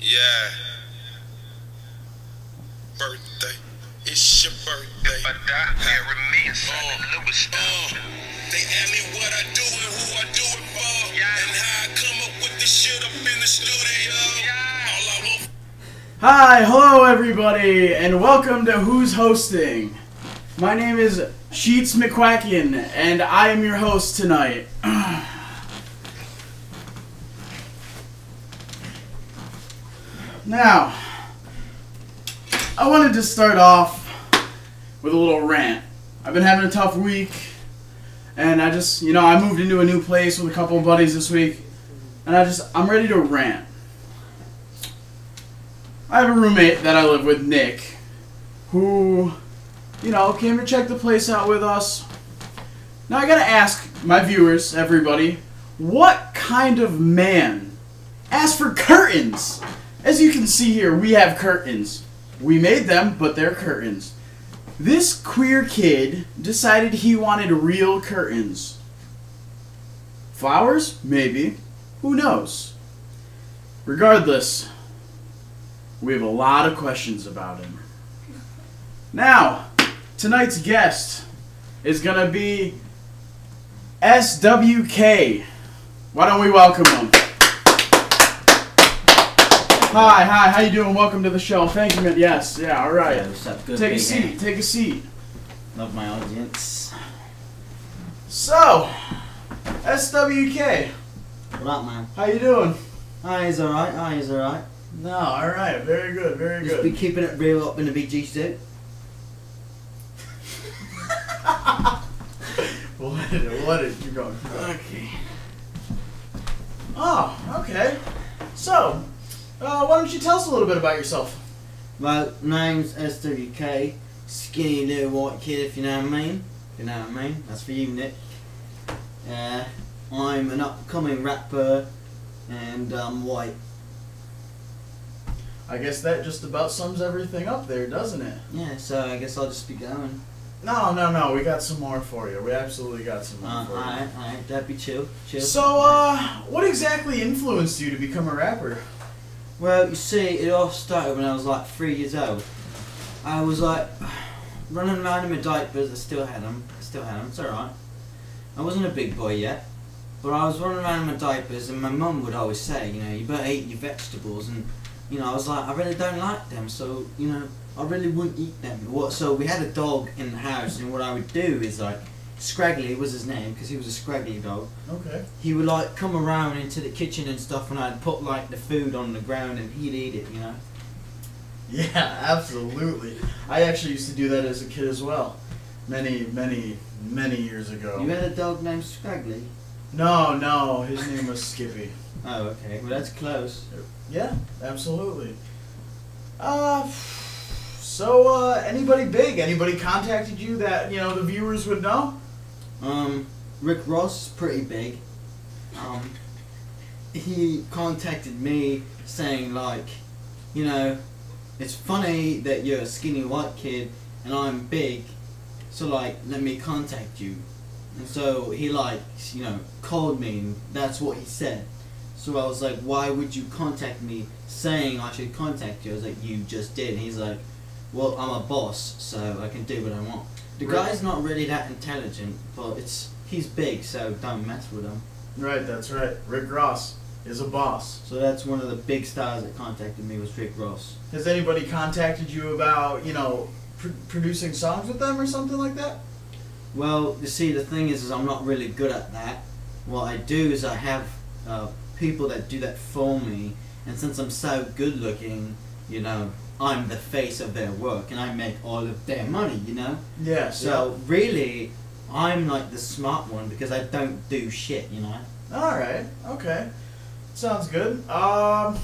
Yeah. Birthday. It's your birthday. If I die, bury me inside the Louis stone. They ask me what I do and who I do it for. Yeah. And how I come up with this shit up in the studio. Yeah. All I want. Hi, hello everybody, and welcome to Who's Hosting. My name is Sheets McQuackin, and I am your host tonight. Now, I wanted to start off with a little rant. I've been having a tough week, and I moved into a new place with a couple of buddies this week, and I'm ready to rant. I have a roommate that I live with, Nick, who, came to check the place out with us. Now I gotta ask my viewers, everybody, what kind of man asks for curtains? As you can see here, we have curtains. We made them, but they're curtains. This queer kid decided he wanted real curtains. Flowers? Maybe. Who knows? Regardless, we have a lot of questions about him. Now, tonight's guest is going to be SWK. Why don't we welcome him? Hi, how you doing? Welcome to the show. Thank you, man. Yes, yeah, all right. Yeah, what's up? Good Take a being seat, here. take a seat. Love my audience. So, SWK, What up, man? how you doing? He's alright. He's alright. No, all right. Very good, very Just good. be keeping it real up in the BG suit. Let it. Keep going. Okay. Oh, okay. So, why don't you tell us a little bit about yourself? Well, name's SWK. Skinny little white kid, if you know what I mean. If you know what I mean. That's for you, Nick. I'm an upcoming rapper, and I'm white. I guess that just about sums everything up there, doesn't it? Yeah, so I guess I'll just be going. No. We got some more for you. We absolutely got some more for you. Alright. That'd be chill. So, what exactly influenced you to become a rapper? Well, you see, it all started when I was like 3 years old. I was like running around in my diapers. I still had them. It's alright. I wasn't a big boy yet, but I was running around in my diapers, and my mum would always say, you better eat your vegetables. And I was like, I really don't like them, so I really wouldn't eat them. So we had a dog in the house, and what I would do is like, Scraggly was his name because he was a scraggly dog. Okay. He would like come around into the kitchen and stuff, and I'd put like the food on the ground, and he'd eat it. Yeah, absolutely. I actually used to do that as a kid as well. Many years ago. You had a dog named Scraggly? No, his name was Skippy. Oh, okay. Well, that's close. Yeah, absolutely. So, anybody big? Anybody contacted you that, the viewers would know? Rick Ross is pretty big. He contacted me saying like, it's funny that you're a skinny white kid and I'm big, so like, let me contact you. And so he called me, and that's what he said. So I was like, why would you contact me saying I should contact you? I was like, you just did. And he's like, well, I'm a boss, so I can do what I want. The guy's not really that intelligent, but he's big, so don't mess with him. Right, that's right. Rick Ross is a boss. So that's one of the big stars that contacted me, was Rick Ross. Has anybody contacted you about, producing songs with them or something like that? Well, you see, the thing is I'm not really good at that. What I do is I have people that do that for me, and since I'm so good looking, I'm the face of their work, and I make all of their money, Yeah. So really, I'm like the smart one because I don't do shit, Alright, okay. Sounds good. What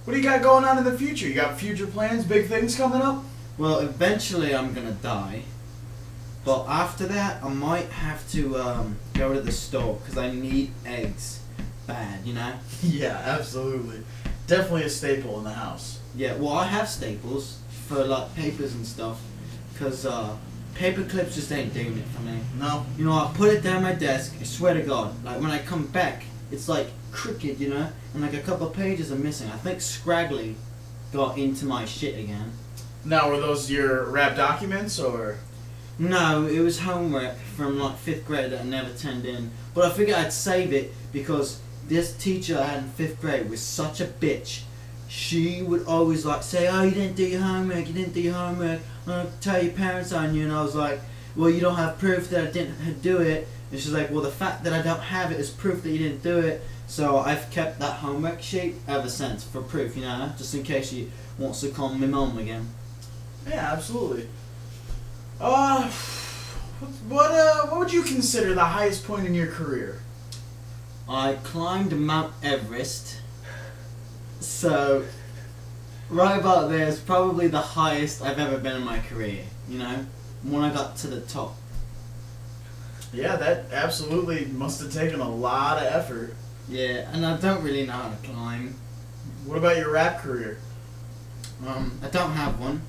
do you got going on in the future? You got future plans, big things coming up? Well, eventually I'm gonna die, but after that I might have to go to the store because I need eggs bad, Yeah, absolutely. Definitely a staple in the house. Yeah, well, I have staples for like papers and stuff, because paper clips just ain't doing it for me. No. I put it down my desk, I swear to God, like when I come back, it's like crooked, you know, and like a couple of pages are missing. I think Scraggly got into my shit again. Now, were those your rap documents or? No, it was homework from like 5th grade that I never turned in. But I figured I'd save it because this teacher I had in 5th grade was such a bitch. She would always like say, "Oh, you didn't do your homework, you didn't do your homework. I'm gonna tell your parents on you." And I was like, "Well, you don't have proof that I didn't do it." And she's like, "Well, the fact that I don't have it is proof that you didn't do it." So I've kept that homework sheet ever since for proof, you know, just in case she wants to call me mum again. Yeah, absolutely. What would you consider the highest point in your career? I climbed Mount Everest. So, right about there is probably the highest I've ever been in my career, you know? When I got to the top. Yeah, that absolutely must have taken a lot of effort. Yeah, and I don't really know how to climb. What about your rap career? I don't have one.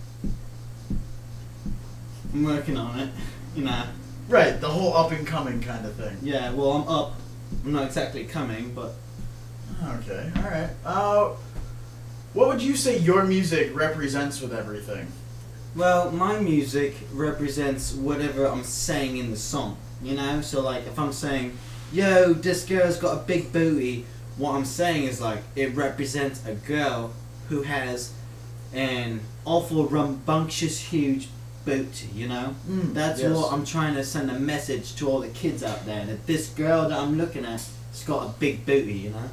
I'm working on it, you know. Right, the whole up and coming kind of thing. Yeah, well, I'm up. I'm not exactly coming, but... Okay, alright. What would you say your music represents with everything? Well, my music represents whatever I'm saying in the song, you know? So, like, if I'm saying, "Yo, this girl's got a big booty," what I'm saying is, like, it represents a girl who has an awful rambunctious huge booty, you know? That's yes. what I'm trying to send a message to all the kids out there, that this girl that I'm looking at has got a big booty, you know?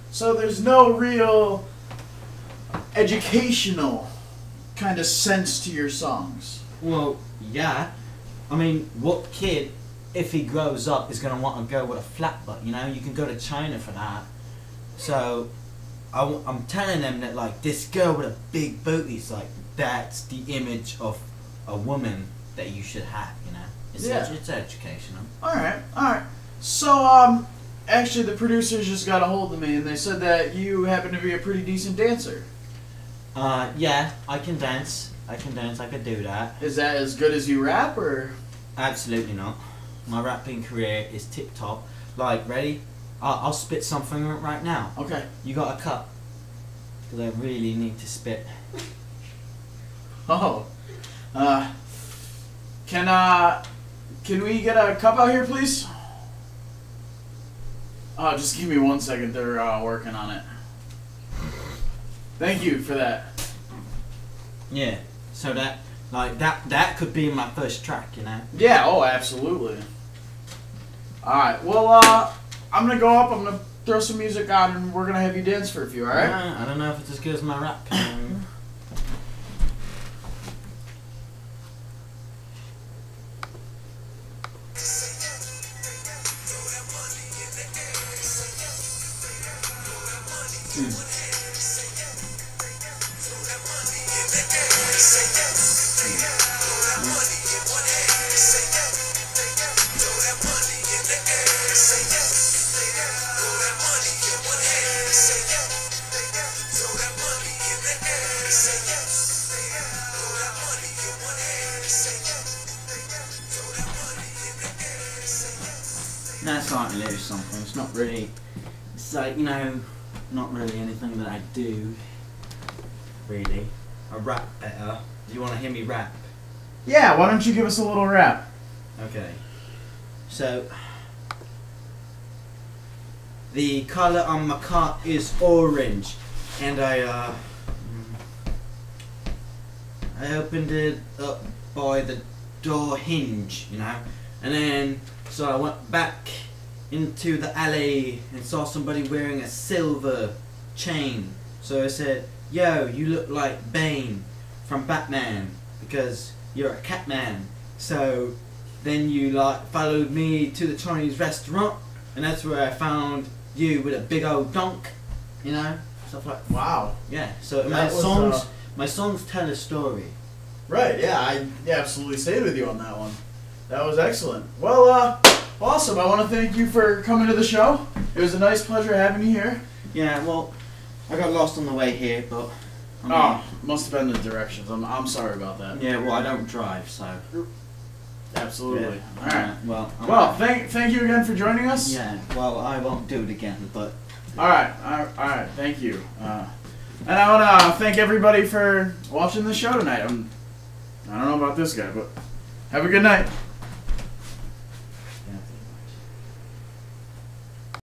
So there's no real educational kind of sense to your songs. Well, yeah. I mean, what kid, if he grows up, is going to want to go with a flat butt, you know? You can go to China for that. So, I'm telling them that, like, this girl with a big booty is, like, that's the image of a woman that you should have, you know? It's, Yeah. it's educational. Alright. So, actually the producers just got a hold of me and they said that you happen to be a pretty decent dancer. Yeah, I can dance. I could do that. Is that as good as you rap, or? Absolutely not. My rapping career is tip-top. Like, ready? I'll spit something right now. Okay. You got a cup? Because I really need to spit. Oh. Can we get a cup out here, please? Just give me 1 second. They're working on it. Thank you for that. Yeah. So that could be my first track, you know? Yeah, oh, absolutely. Alright, well, I'm gonna go up, I'm gonna throw some music on, and we're gonna have you dance for a few, alright? I don't know if it's as good as my rap. That's like a little something. It's not really. It's like, you know, not really anything that I do. Really. I rap better. Do you want to hear me rap? Yeah, why don't you give us a little rap? Okay. So, the color on my car is orange, and I opened it up by the door hinge, you know, and then so I went back into the alley and saw somebody wearing a silver chain. So I said, "Yo, you look like Bane from Batman because you're a cat man." So then you like followed me to the Chinese restaurant, and that's where I found you with a big old donk, you know, stuff like. Wow. Yeah. So That was, my songs tell a story. Right, yeah, I absolutely stayed with you on that one. That was excellent. Well, awesome. I want to thank you for coming to the show. It was a nice pleasure having you here. Yeah. Well, I got lost on the way here, but. I mean, Oh, must have been the directions. I'm sorry about that. Yeah. Well, I don't drive, so. Absolutely. Yeah. All right. Well. Well, thank you again for joining us. Yeah. Well, I won't do it again, but All right. Thank you. And I want to thank everybody for watching the show tonight. I don't know about this guy, but have a good night.